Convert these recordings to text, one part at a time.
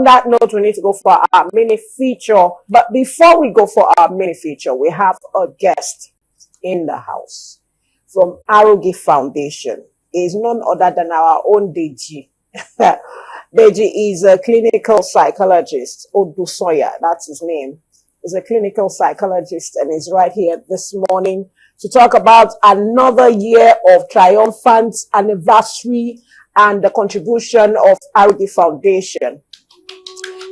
that note, we need to go for our mini feature. But before we go for our mini feature, we have a guest in the house from Arogi Foundation. Is none other than our own Deji. Deji is a clinical psychologist. Odusoya, that's his name. He's a clinical psychologist and is right here this morning to talk about another year of triumphant anniversary and the contribution of Arogi Foundation,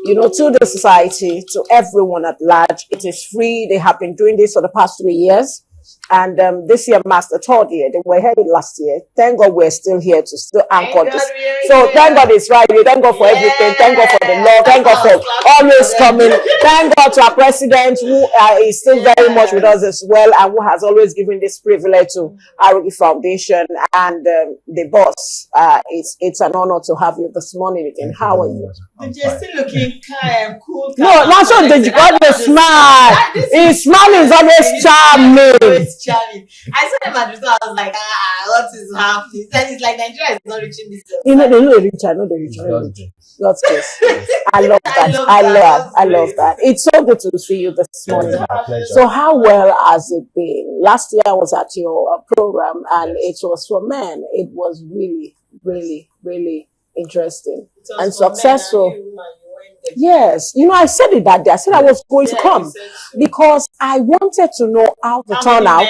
you know, to the society, to everyone at large. It is free. They have been doing this for the past 3 years. And this year marks the third year. They were headed last year. Thank God we're still here to still anchor this. So thank God it's Friday. Thank God for everything. Thank God for the law. Thank God for always coming. Thank God to our president who is still very much with us as well and who has always given this privilege to Arogi Foundation and the boss. It's an honor to have you this morning again. How are you? You're still looking kind, cool. No, not so the smile. His smile is always charming. Charming. I saw him at the start. I was like, what is happening? He said it's like Nigeria is not reaching this level. You know, they know rich. I know the rich. God's grace. I love that. I love that. It's so good to see you this morning. So how well has it been? Last year I was at your program and it was for men. It was really, really, really interesting and successful. Yes, you know, I said it that day. I said I was going to come because I wanted to know how to turn out.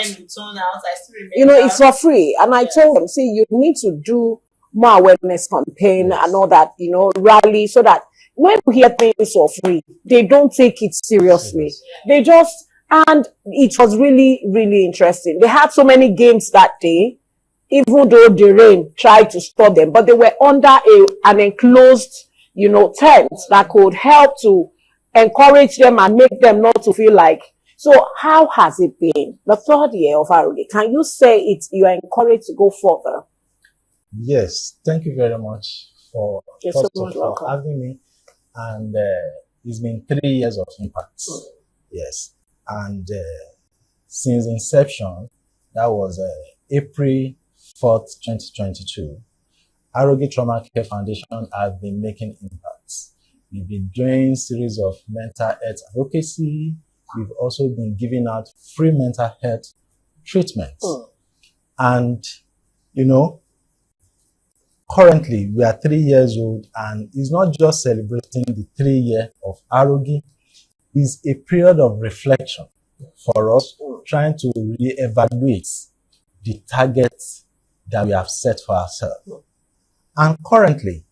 You know, it's for free. And I told them, see, you need to do more awareness campaign and all that, you know, rally, so that when we hear things for free, they don't take it seriously. They just, and it was really, really interesting. They had so many games that day, even though the rain tried to stop them, but they were under an enclosed, you know, tents that could help to encourage them and make them not to feel like. So how has it been? The third year of Arogi, can you say you are encouraged to go further? Yes, thank you very much for having me. And it's been 3 years of impact. Yes, and since inception, that was April 4th, 2022. Arogi Trauma Care Foundation has been making impacts. We've been doing series of mental health advocacy. We've also been giving out free mental health treatments. And, you know, currently we are 3 years old and it's not just celebrating the 3 year of Arogi. It's a period of reflection for us, trying to reevaluate the targets that we have set for ourselves. And currently,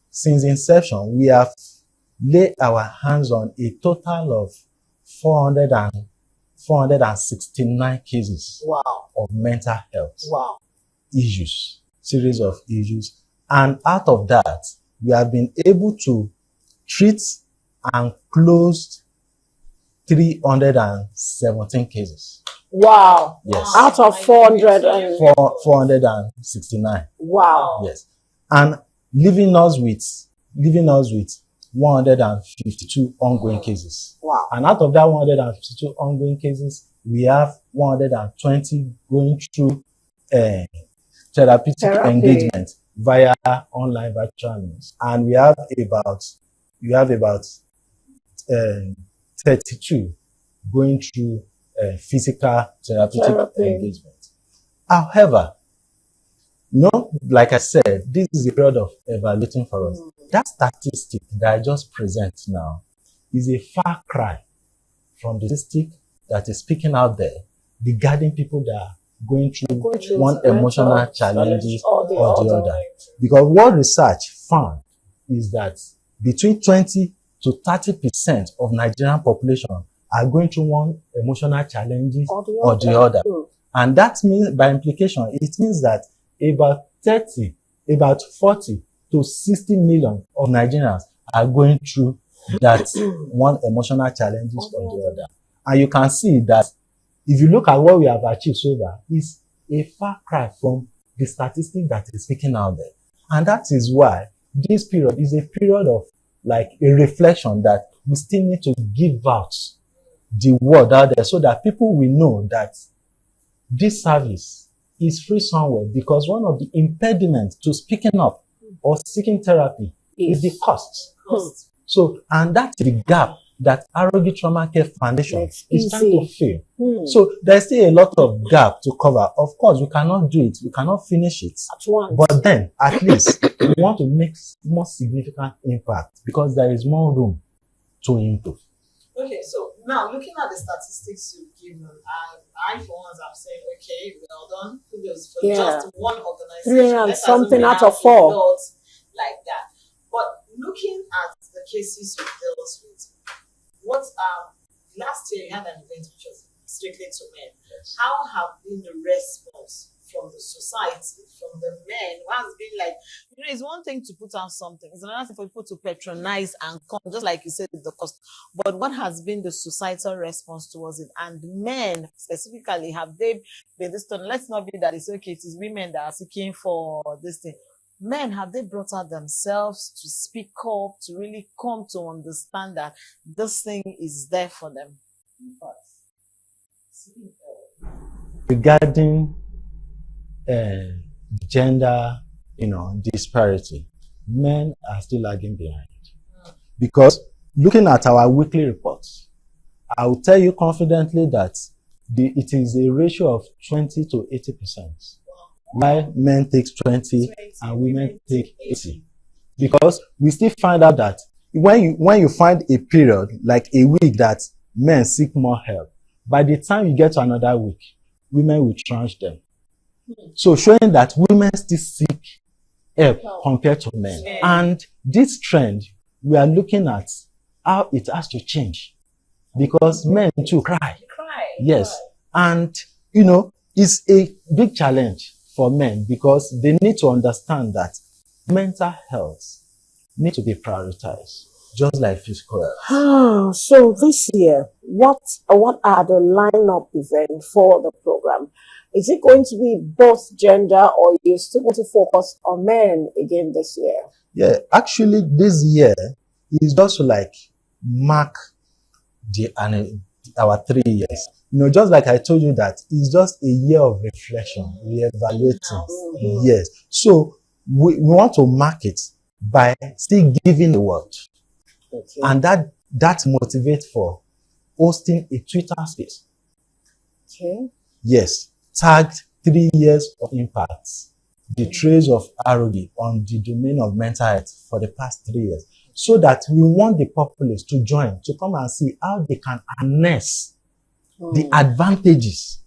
since inception, we have laid our hands on a total of 469 cases of mental health issues, series of issues. And out of that, we have been able to treat and close 317 cases. Wow. Yes. Out of 469. Wow. Yes. And leaving us with 152 ongoing cases. Wow. And out of that 152 ongoing cases, we have 120 going through therapeutic engagement via online virtual means. And we have about 32 going through physical therapeutic engagement. However, like I said, this is a period of evaluating for us. That statistic that I just present now is a far cry from the statistic that is speaking out there regarding people that are going through one emotional challenges or the other. Because what research found is that between 20 to 30% of Nigerian population are going through one emotional challenges or the other. And that means, by implication, it means that about 40 to 60 million of Nigerians are going through that one emotional challenges or the other. And you can see that if you look at what we have achieved so far, it's a far cry from the statistic that is speaking out there. And that is why this period is a period of like a reflection that we still need to give out the word out there so that people will know that this service is free somewhere, because one of the impediments to speaking up or seeking therapy is the cost. Cost. So, and that's the gap that Arogi Trauma Care Foundation Makes is trying to easy. fill. So there's still a lot of gap to cover. Of course, we cannot do it. We cannot finish it. At once. But then, at least, we want to make more significant impact because there is more room to improve. Okay, so now looking at the statistics you've given, I for once am saying, okay, well done, kudos for Yeah. just one 3 organization. and Let us something not out have of 4. a lot like that. But looking at the cases you've dealt with, what last year you had an event which was strictly to men. Yes. How have been the response from the society, from the men? What has been like, it's one thing to put out something, it's another thing for people to patronize and come, just like you said, the cost. But what has been the societal response towards it? And men specifically, have they been this turn? Let's not be that it's okay, it is women that are seeking for this thing. Men, have they brought out themselves to speak up, to really come to understand that this thing is there for them? Regarding gender, disparity, men are still lagging behind. Because looking at our weekly reports, I will tell you confidently that it is a ratio of 20 to 80%. While men take 20 and women take 80. Because we still find out that when you find a period, like a week that men seek more help, by the time you get to another week, women will tranche them. So showing that women still seek help compared to men. And this trend, we are looking at how it has to change. Because men too cry. Yes. And, it's a big challenge for men because they need to understand that mental health needs to be prioritized, just like physical health. So this year, what are the lineup events for the program? Is it going to be both gender, or you still going to focus on men again this year? Yeah, actually, this year is just to mark our 3 years. Just like I told you that it's just a year of reflection, reevaluating. Yes. So we want to mark it by still giving the word. Okay. And that motivates for hosting a Twitter space. Okay. Yes. Tagged 3 years of impact. The trace of Arogi on the domain of mental health for the past 3 years. So that we want the populace to join, to come and see how they can harness the advantages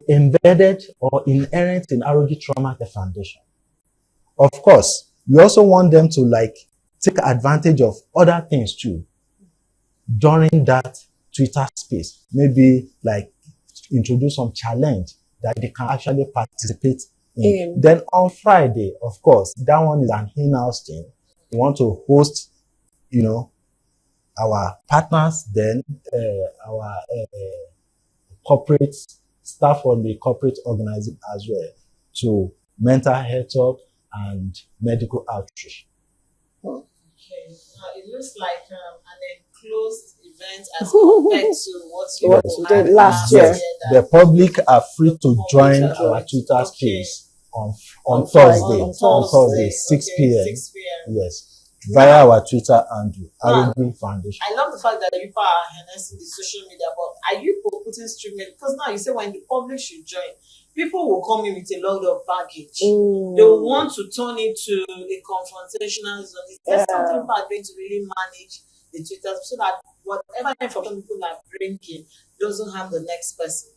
embedded or inherent in Arogi Trauma Care Foundation. Of course, we also want them to take advantage of other things too during that Twitter space. Maybe introduce some challenge that they can actually participate in. Then on Friday, of course, that one is an in-house thing. We want to host, our partners, then our corporate staff on the corporate organizing as well, to mental health talk and medical outreach. Okay, it looks like an enclosed event as compared to what you did had last year. Yes, the public are free to join our Twitter space on Thursday, 6 p.m. 6 p.m. Yes. Via our Twitter handle, Arogi Foundation. I love the fact that you are harnessing the social media, but are you putting streaming? Because now you say when the public should join, people will come in with a lot of baggage. They will want to turn it to a confrontational zone. Is there something about going to really manage the Twitter so that whatever information people are bringing doesn't have the next person?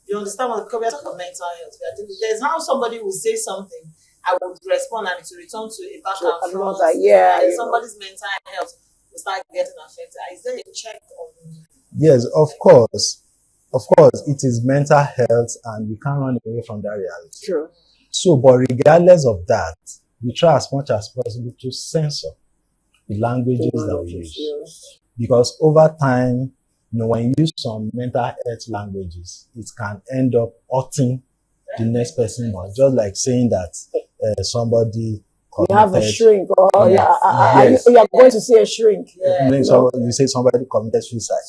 You understand what? Because we are talking about mental health. There's how somebody will say something, I would respond, and it will return to a back and front. And somebody's mental health will start getting affected. Is there a check on? Yes, of course. Of course, it is mental health, and we can't run away from that reality. True. So, but regardless of that, we try as much as possible to censor the languages that we use. Because over time, when you use some mental health languages, it can end up hurting the next person more. Just like saying that somebody you have a shrink, or yes. you are going to see a shrink. You say somebody committed suicide.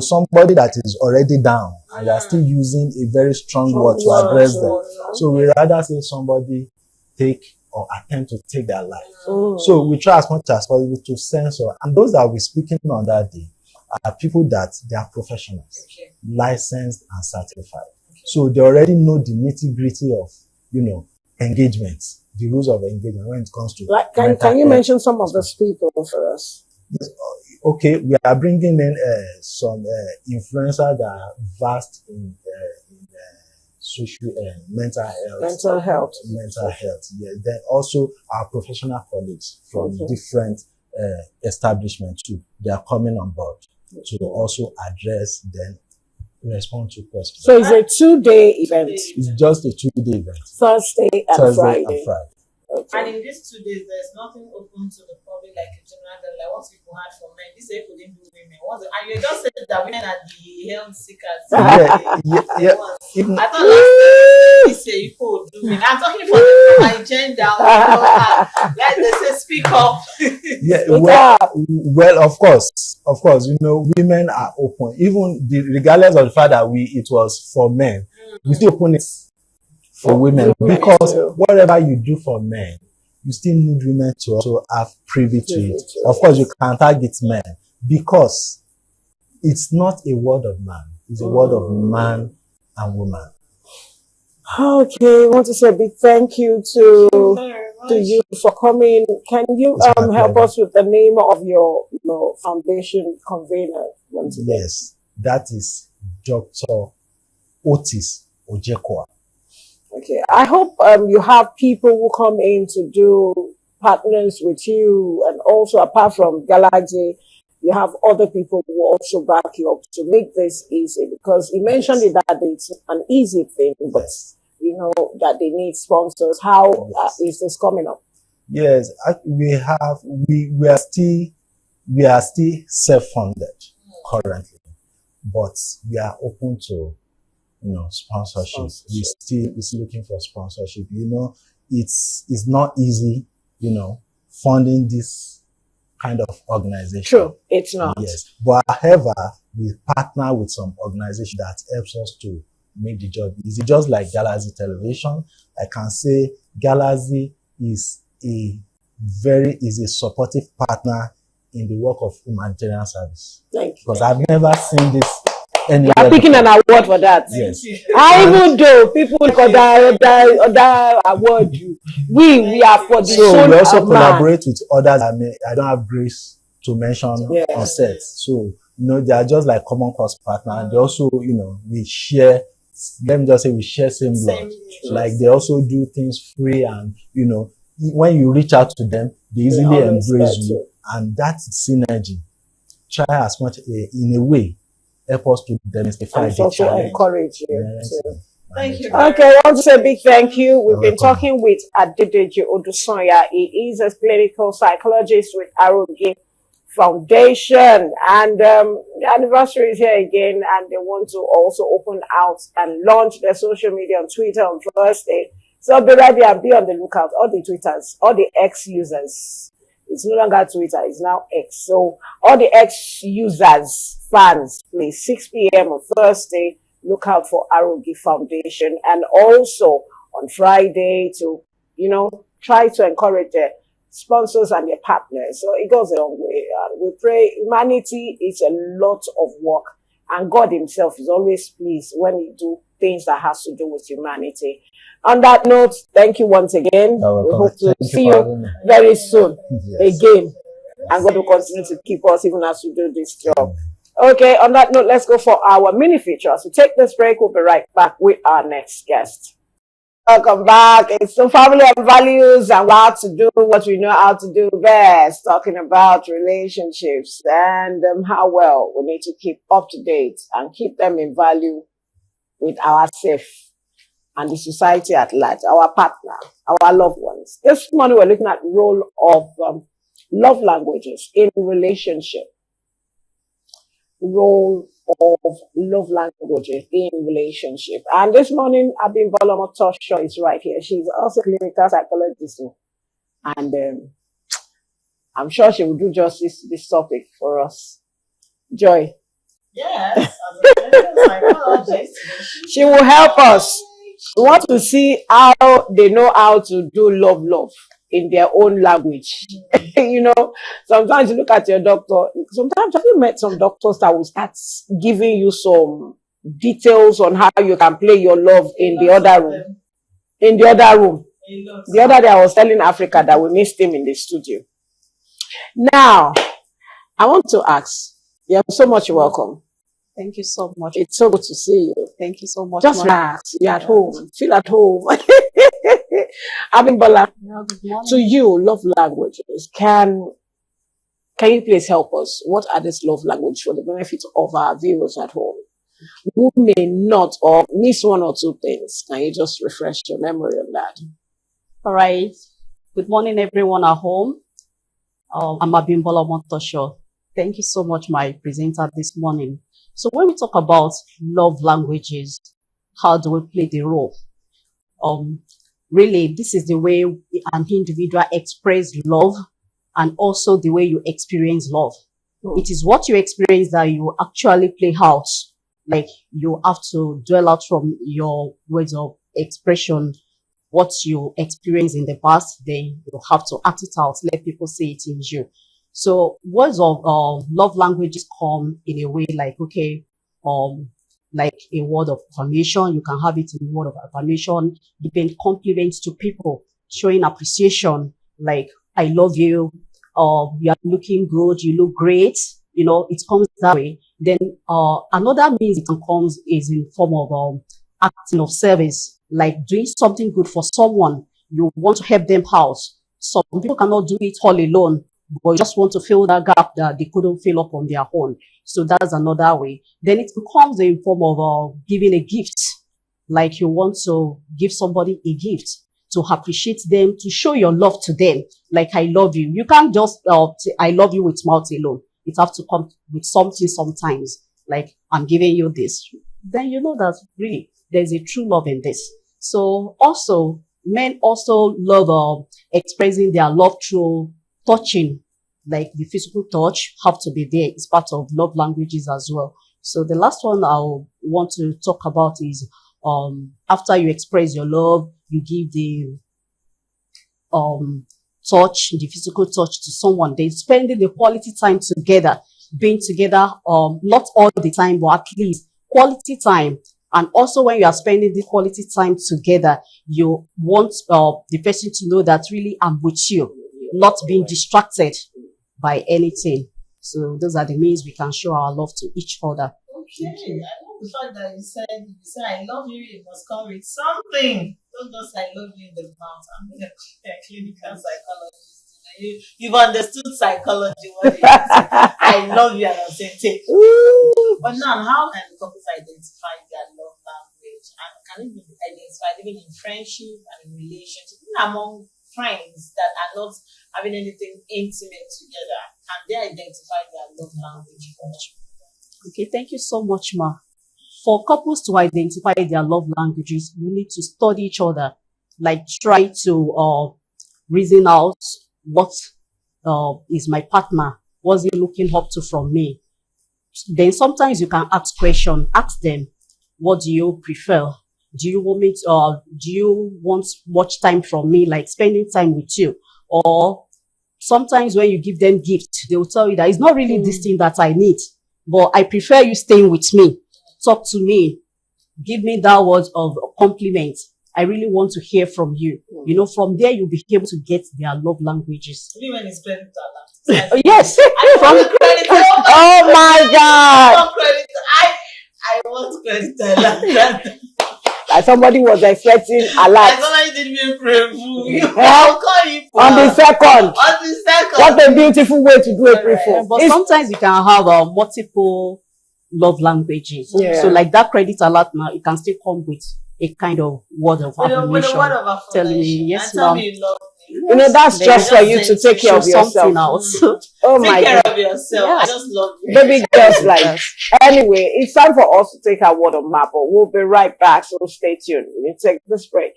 Somebody that is already down, and you are still using a very strong word to address them. So we rather say somebody take or attempt to take their life. Mm. So we try as much as possible to censor. And those that we're speaking on that day are people that they are professionals, Okay. licensed and certified. So they already know the nitty-gritty of, engagement, the rules of engagement when it comes to. Like, can you mention some of those people for us? Okay, we are bringing in some influencers that are vast in social mental health. Mental health. Mental health. Yeah. Then also our professional colleagues from Okay. different establishments too. They are coming on board to also address, then respond to questions. So it's a 2-day event, It's just a 2-day event. Thursday and Thursday Friday. and Friday. Okay. And in these 2 days, there's nothing open to the public like a general, like what people had for men. This people didn't do women. And you just said that women are the health seekers. Yeah. Even, I thought last year you people would do women. I'm talking for my gender. Like they say, speak up. yeah, Speak well, of course, women are open. Even regardless of the fact that it was for men, we still open it for women, because whatever you do for men, you still need women to also have privy to it. Of course, you can target men because it's not a word of man; it's a word of man and woman. Okay, I want to say a big thank you to you for coming. Can you help us with the name of your foundation convener once again? Yes, that is Dr. Otis Ojekwa. Okay, I hope you have people who come in to do partners with you, and also apart from Galaxy, you have other people who also back you up to make this easy, because you mentioned it that it's an easy thing, but that they need sponsors. How is this coming up? Yes, we are still self-funded currently, but we are open to sponsorship. We still is looking for sponsorship. It's not easy, funding this kind of organization. True, it's not. Yes, but however, we partner with some organization that helps us to make the job easy. Just like Galaxy Television, I can say Galaxy is a supportive partner in the work of humanitarian service. Thank you. Because I've never seen this anywhere. I'm picking an award for that. Yes. I even though people got other award, we are for the So soul we also of man. collaborate with others. I don't have grace to mention on set. So they are just like common cause partner. And they also, we share. Let me just say we share same blood. Like they also do things free, and when you reach out to them, they easily embrace you, and that synergy. Try as much in a way help us to demystify the also challenge. encourage you. Yes. Thank you. Okay, I want to say a big thank you. We've been talking with Adedeji Odusonya. He is a clinical psychologist with Arogi Foundation, and the anniversary is here again, and they want to also open out and launch their social media on Twitter on Thursday. So be ready and be on the lookout. All the Twitters, all the X users. It's no longer Twitter, it's now X. So all the X users, fans, please, 6 p.m. on Thursday, look out for Arogi Foundation, and also on Friday to, try to encourage their sponsors and their partners. So it goes a long way. We pray. Humanity is a lot of work, and God himself is always pleased when you do things that has to do with humanity. On that note, thank you once again. We hope to see you very soon again, and God will continue to keep us even as we do this job. Okay, on that note, let's go for our mini feature. So take this break. We'll be right back with our next guest. Welcome back. It's the family and values and how to do what we know how to do best. Talking about relationships and how well we need to keep up to date and keep them in value with ourselves and the society at large, our partner, our loved ones. This morning we're looking at the role of love languages in relationship. Role of love languages in relationship. And this morning, Abimbola Motosho is right here. She's also a clinical psychologist. And I'm sure she will do justice to this topic for us. Joy. Yes, as a clinical psychologist, she will help us We want to see how they know how to do love in their own language. You know, sometimes you look at your doctor. Sometimes have you met some doctors that will start giving you some details on how you can play your love in the other room? In the other room. The other day I was telling Africa that we missed him in the studio. Now, I want to ask, you're so much welcome. Thank you so much. It's so good to see you. Thank you so much. Just relax. You're at home. Feel at home. Abimbola, Yeah, good morning. to you, love languages. Can you please help us? What are these love languages for the benefit of our viewers at home who may not or miss one or two things? Can you just refresh your memory on that? All right. Good morning, everyone at home. I'm Abimbola Motosho. Thank you so much, my presenter this morning. So when we talk about love languages, how do we play the role? Really, this is the way an individual express love and also the way you experience love. It is what you experience that you actually play out. Like you have to dwell out from your words of expression, what you experienced in the past, then you have to act it out, let people see it in you. So words of love languages come in a way like, okay, like a word of affirmation. You can have it in a word of affirmation, giving compliments to people, showing appreciation, like, I love you, you are looking good, you look great, you know, it comes that way. Then another means it comes is in form of acting of service, like doing something good for someone. You want to help them out. Some people cannot do it all alone, but you just want to fill that gap that they couldn't fill up on their own. So that's another way. Then it becomes in form of giving a gift, like you want to give somebody a gift to appreciate them, to show your love to them, like I love you. You can't just say I love you with mouth alone. It has to come with something sometimes, like I'm giving you this. Then you know that really there's a true love in this. So also, men also love expressing their love through touching, like the physical touch have to be there. It's part of love languages as well. So the last one I want to talk about is after you express your love, you give the touch, the physical touch to someone. They're spending the quality time together, being together, not all the time, but at least quality time. And also when you are spending the quality time together, you want the person to know that really I'm with you, not being distracted by anything. So those are the means we can show our love to each other. Okay, I love the fact that you said I love you, it must come with something. Don't just I love you in the mouth. I'm a clinical psychologist. You've understood psychology. What it is. I love you and I'm saying take. But now, how can couples identify their love language? And can it be identified even in friendship and in relationship, even among friends that are not having anything intimate together? Can they identify their love language? Okay, thank you so much, Ma. For couples to identify their love languages, you need to study each other, like try to reason out what is my partner, what's he looking up to from me. Then sometimes you can ask questions, ask them, what do you prefer? Do you want me to, do you want much time from me, like spending time with you? Or sometimes when you give them gifts, they will tell you that it's not really this thing that I need, but I prefer you staying with me. Talk to me. Give me that word of compliment. I really want to hear from you. You know, from there you'll be able to get their love languages. Even when it's credit to Yes. From credit. Oh my God. I want credit to Like somebody was expecting a lot. somebody did me a preview. I'll call you On the second. On the second. What a beautiful way to do a pre-form. But sometimes you can have multiple love languages. Yeah. So like that credit alert now, it can still come with a kind of word of with affirmation. a word of affirmation. Telling me, yes, and tell ma'am. me you love me. You know, that's They just for just you to say take care of Show something yourself. out. Oh Take my care God. of yourself. Yeah. I just love you. Baby girls, like, anyway, it's time for us to take our word on map, but we'll be right back, so stay tuned. We'll take this break.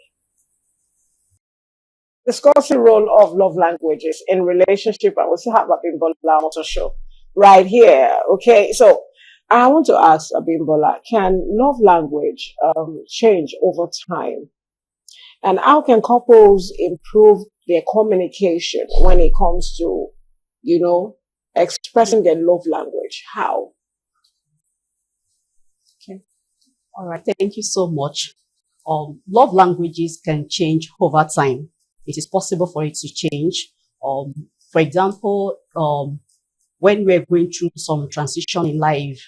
Discussing role of love languages in relationship, and we still have Abimbola Show right here. Okay, so I want to ask Abimbola, can love language change over time? And how can couples improve their communication when it comes to, expressing their love language? How? All right. Thank you so much. Love languages can change over time. It is possible for it to change. For example, when we're going through some transition in life,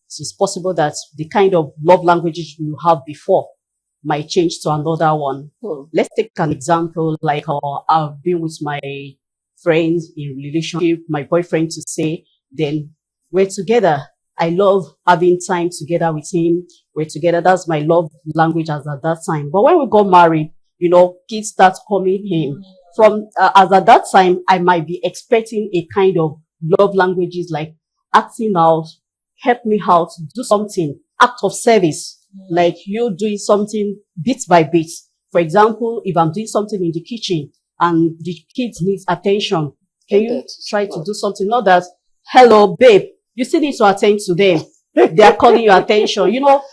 it is possible that the kind of love languages you have before might change to another one. Let's take an example, like I've been with my friends in relationship, my boyfriend to say, then we're together. I love having time together with him. We're together. That's my love language as at that time. But when we got married, kids start coming in. From as at that time, I might be expecting a kind of love languages like acting out, help me out, do something, act of service, like you doing something bit by bit. For example, if I'm doing something in the kitchen and the kids need attention, can you try to do something? Not that, hello, babe, you still need to attend to them. They are calling your attention.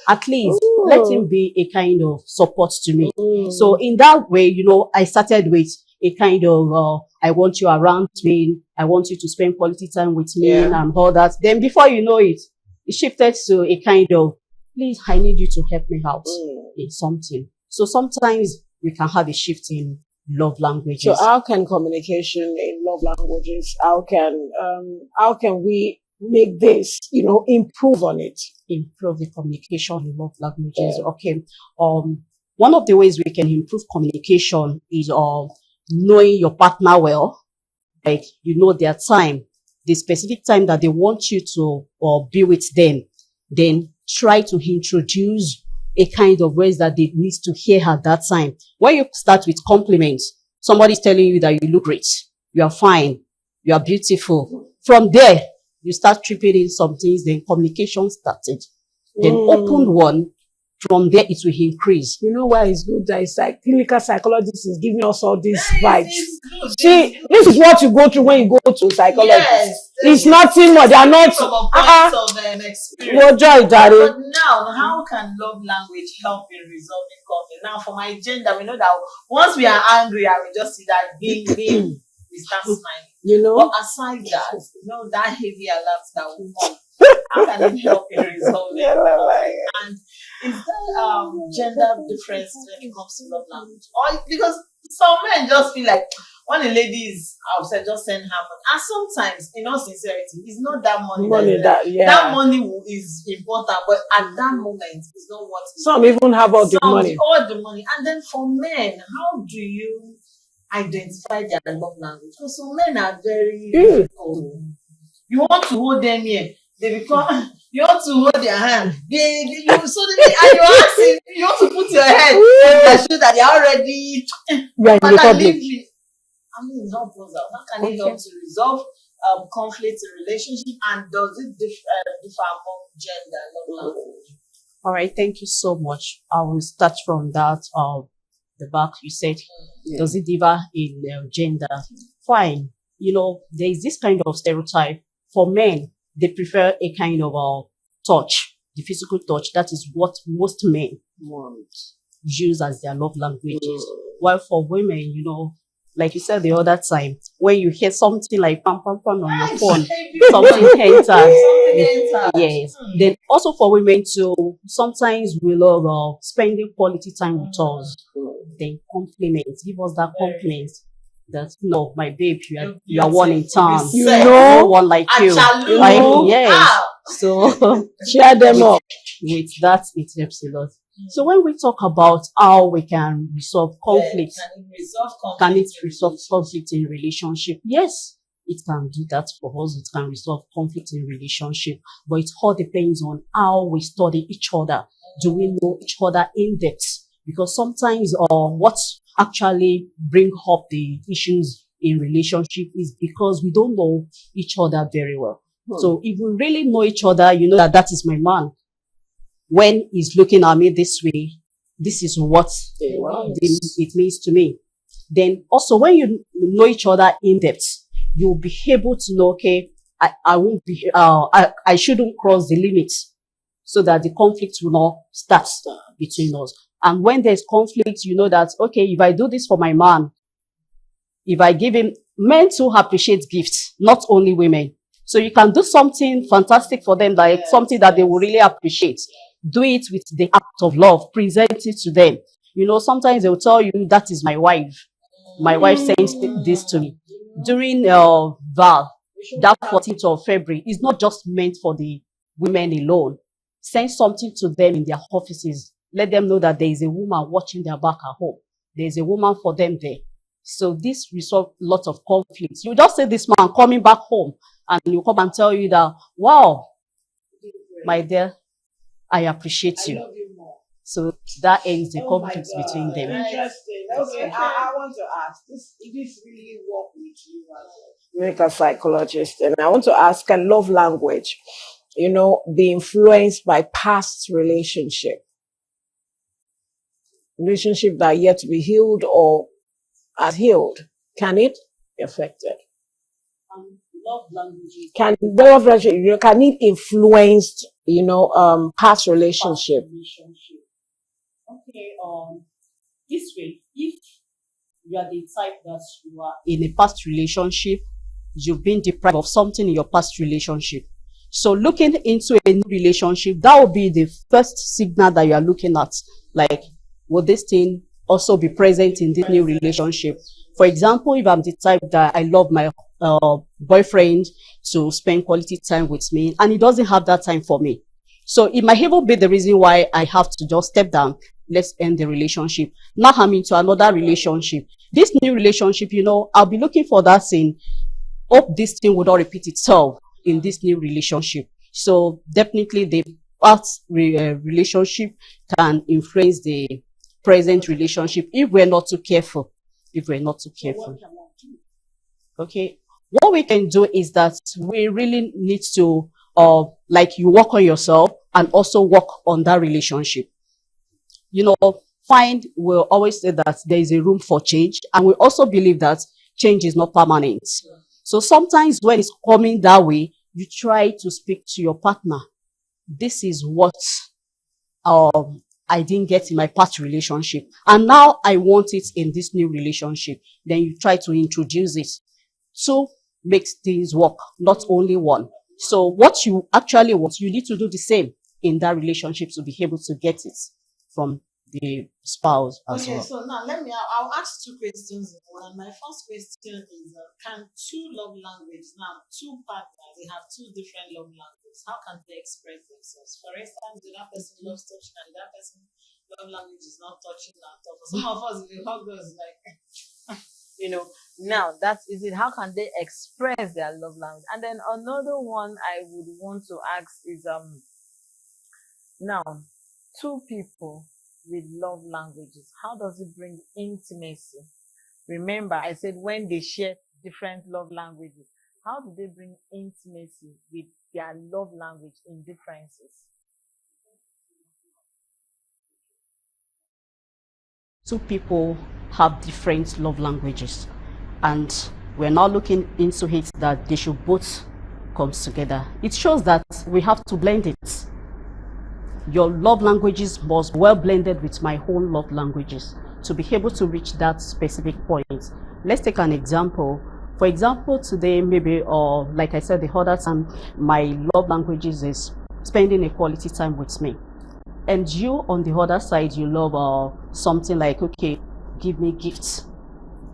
At least let him be a kind of support to me. So in that way, I started with a kind of, I want you around me. I want you to spend quality time with me and all that. Then before you know it, it shifted to a kind of, please, I need you to help me out in something. So sometimes we can have a shift in love languages. So how can communication in love languages, how can we make this, improve on it? Improve the communication in love languages. Yeah. Okay. One of the ways we can improve communication is knowing your partner well, like their time, the specific time that they want you to be with them. Then try to introduce a kind of words that they need to hear at that time. When you start with compliments, somebody's telling you that you look great, you are fine, you are beautiful. From there, you start tripping in some things, then communication started. Then open one, from there it will increase. You know why it's good that it's like clinical psychologist is giving us all these vibes. See, this is what you go through when you go to psychologist. Yes, it's nothing more. They are not from a point of experience. But now, how can love language help in resolving conflict? Now, for my gender, we know that once we are angry, I will just see that being, we start smiling. But aside that, that heavy alert that will come. How can it help in resolving? And is there gender difference when it comes to love language? Or because some men just feel like when a lady is upset, just send her money. And sometimes, in all sincerity, it's not that money. That money is important, but at that moment, it's not what. Some even have all the money. All the money. And then for men, how do you identify their love language? Because some men are very difficult. You want to hold them here. They become, you want to hold their hand. And you're asking, you want to put your head and show that they're already, it's not possible. How can it help to resolve conflict in relationship, and does it differ among gender and love language? All right, thank you so much. I will start from that. The back you said, does it differ in gender? Fine. There is this kind of stereotype for men. They prefer a kind of touch, the physical touch. That is what most men use as their love languages. While for women, like you said the other time, when you hear something like pam pam pam on your phone, something enters. Yes. Then also for women too, sometimes we love spending quality time with us. Then compliments, give us that compliment. That my babe, you are one in town. No one like you. Yes. So share them up. With that, it helps a lot. So when we talk about how we can resolve conflict, can it resolve conflict in relationship? Yes, it can do that for us. It can resolve conflict in relationship, but it all depends on how we study each other. Do we know each other in depth? Because sometimes what actually bring up the issues in relationship is because we don't know each other very well. So if we really know each other, that is my man. When he's looking at me this way, this is what it means to me. Then also when you know each other in depth, you'll be able to know, okay, I won't be, I shouldn't cross the limits so that the conflict will not start between us. And when there's conflict, you know that, okay, if I do this for my man, if I give him, men too appreciate gifts, not only women. So you can do something fantastic for them, like something that they will really appreciate. Do it with the act of love, present it to them. You know, sometimes they'll tell you, that is my wife. My wife sends this to me. During Val, that 14th of February is not just meant for the women alone. Send something to them in their offices. Let them know that there is a woman watching their back at home. There is a woman for them there. So this resolves lots of conflicts. You just say this man coming back home and you come and tell you that, wow, my dear, I appreciate you. I love you more. So that ends the Oh my conflicts God. between them. Interesting. Okay, I want to ask this really work with you as a clinical psychologist, and I want to ask, can love language, you know, be influenced by past relationship that are yet to be healed or are healed? Can it be affected? Love languages. Can love language, you know, can it influence, you know, past relationship? Okay, this way, if you are the type that you are in a past relationship, you've been deprived of something in your past relationship. So looking into a new relationship, that will be the first signal that you are looking at. Like, will this thing also be present in this new relationship? For example, if I'm the type that I love my boyfriend to spend quality time with me, and he doesn't have that time for me. So it might even be the reason why I have to just step down. Let's end the relationship. Now I'm into another relationship. This new relationship, you know, I'll be looking for that thing. Hope this thing would not repeat itself in this new relationship. So definitely the past relationship can influence the present relationship if we're not too careful. Okay. What we can do is that we really need to, like, you work on yourself and also work on that relationship. You know, we'll always say that there is a room for change, and we also believe that change is not permanent. So sometimes when it's coming that way, you try to speak to your partner. This is what I didn't get in my past relationship, and now I want it in this new relationship. Then you try to introduce it. Two makes things work, not only one. So what you actually want, you need to do the same in that relationship to be able to get it from the spouse as Okay, well. so now I'll ask two questions in one. My first question is, can two love languages, now two partners, they have two different love languages, how can they express themselves? For instance, the that person loves touching and that person love language is not touching at all. For some of us, if you hug us, like, you know, now that is it. How can they express their love language? And then another one I would want to ask is, now, two people with love languages, how does it bring intimacy? Remember, I said when they share different love languages, how do they bring intimacy with their love language in differences? Two people have different love languages, and we're now looking into it that they should both come together. It shows that we have to blend it. Your love languages must be well blended with my own love languages to be able to reach that specific point. Let's take an example. For example, today, maybe, or like I said the other time, my love languages is spending a quality time with me. And you, on the other side, you love something like, okay, give me gifts.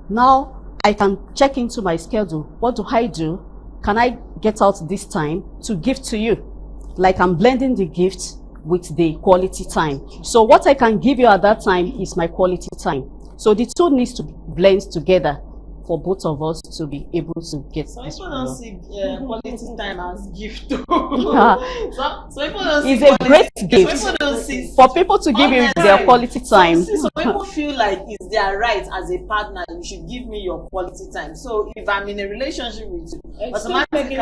Now, I can check into my schedule. What do? Can I get out this time to give to you? Like, I'm blending the gift with the quality time. So what I can give you at that time is my quality time. So the two needs to blend together for both of us to be able to get some this. people don't see quality time as gift. So people don't see It's a great gift Some people don't see for people to give you their quality time. Some people feel like it's their right as a partner. You should give me your quality time. So if I'm in a relationship with you, automatically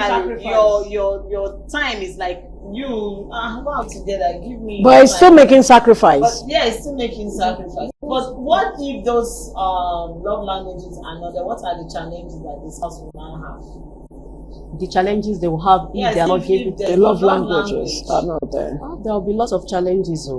your time is like, you go out together, give me. But it's still making sacrifice. But yeah, it's still making sacrifice. But what if those love languages are not there? What are the challenges that this house will now have? the challenges they will have if Yes, they are not if given there's The no love languages are not there. there will be lots of challenges.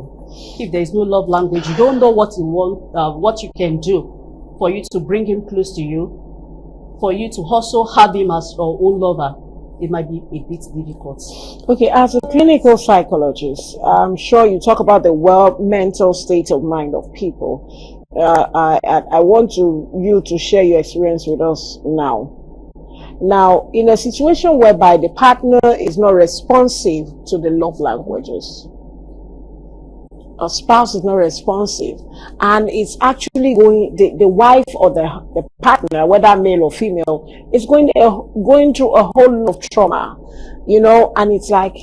If there is no love language, you don't know what you want, what you can do for you to bring him close to you, for you to also have him as your own lover. It might be a bit difficult. Okay, as a clinical psychologist, I'm sure you talk about the mental state of mind of people. I want you to share your experience with us now. Now, in a situation whereby the partner is not responsive to the love languages, a spouse is not responsive, and it's actually the wife or the partner, whether male or female, is going through a whole lot of trauma, and it's like,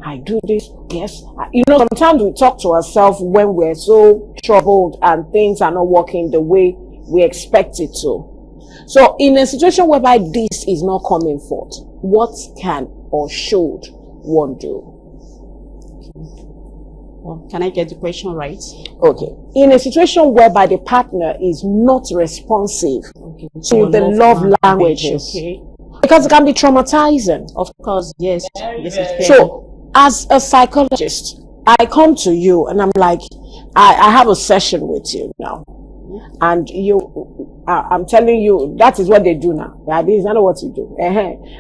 I do this, yes. Sometimes we talk to ourselves when we're so troubled and things are not working the way we expect it to. So in a situation whereby this is not coming forth, what can or should one do? Well, can I get the question right? Okay. In a situation whereby the partner is not responsive to the love languages, okay, because it can be traumatizing. of course, yes. Very, This very. is fair. So, as a psychologist, I come to you and I'm like, I have a session with you now, and I'm telling you that is what they do now. Yeah, this is not what you do.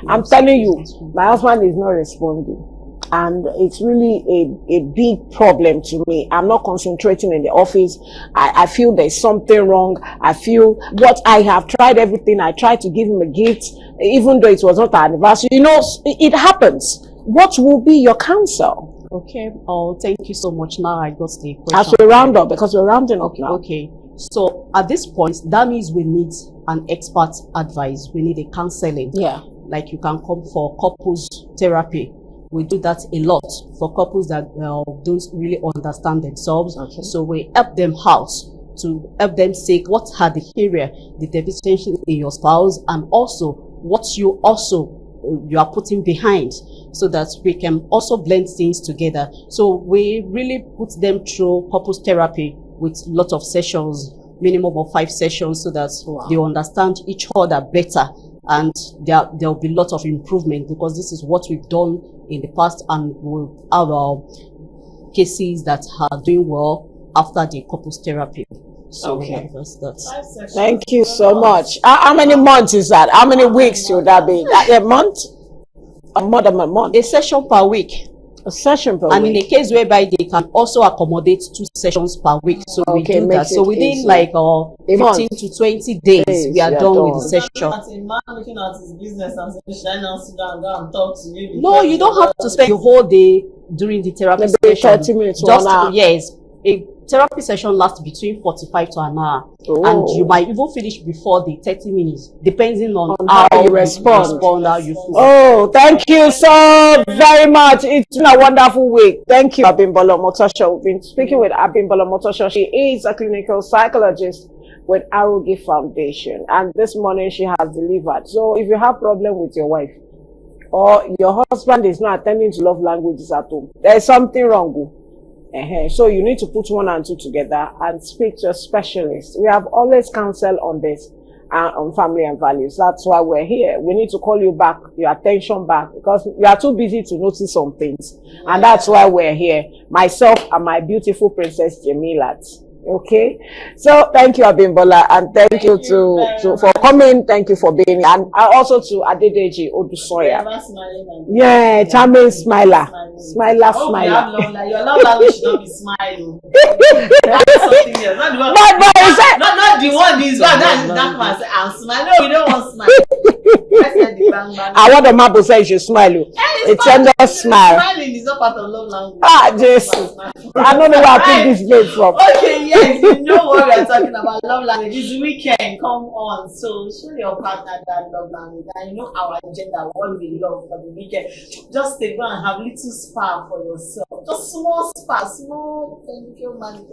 I'm telling you, my husband is not responding. And it's really a big problem to me. I'm not concentrating in the office. I feel there's something wrong. I feel what I have tried everything. I tried to give him a gift, even though it was not an anniversary. It happens. What will be your counsel? Okay. Oh, thank you so much. Now I got the question. As we round up, because we're rounding up now. Okay. So at this point, that means we need an expert advice. We need a counseling. Yeah. Like you can come for couples therapy. We do that a lot for couples that don't really understand themselves. Okay. So we help them out to help them see what are the area, the deficiency in your spouse, and also what you are putting behind, so that we can also blend things together. So we really put them through couples therapy with lots of sessions, minimum of 5 sessions, so that they understand each other better. And there will be lots of improvement, because this is what we've done in the past, and we'll have our cases that are doing well after the couples therapy. So Okay. that's 5 sessions. Thank you so much. How many months is that? How many weeks should that be? A month? Or more than a month? a session per week. A session per And in week. a case whereby they can also accommodate 2 sessions per week. So we Okay, do that. makes So it within easy. like month. 15 to 20 days, we are done with the session. As a man looking at his business and saying, should I now sit down and go and talk to you? No, you don't have to spend the whole day during the therapy Maybe session. 30 minutes, Just 1 hour. yes, a therapy session lasts between 45 to an hour, Oh. and you might even finish before the 30 minutes, depending on how you you respond. how you feel. Oh, thank you so very much. It's been a wonderful week. Thank you, Abimbola Motosho. We've been speaking with Abimbola Motosho. She is a clinical psychologist with Arogi Foundation, and this morning she has delivered. So if you have problem with your wife, or your husband is not attending to love languages at home, there's something wrong. So you need to put 1 and 2 together and speak to a specialist. We have always counseled on this, on family and values. That's why we're here. We need to call you back, your attention back, because we are too busy to notice some things. And that's why we're here. Myself and my beautiful princess Jemilat. Okay, so thank you, Abimbola, and thank you for coming. Thank you for being here, and also to Adedeji Odusoya. Yeah, charming smiler, smiler. Your love language should not be smiling. That's something else. Not the one. Not the one. This one. That's that man. I'm smiling. No, we don't want smile. I said the bang bang. I want the map say you should smile. It's tender smile. Smiling is not part of love language. Jesus. I don't know where I picked this name from. Okay, yes, you know what we are talking about. Love language. This weekend, come on. So show your partner that love language, and you know our agenda. What we love for the weekend. Just go and have little spa for yourself. Just small spa, small. Thank you, man.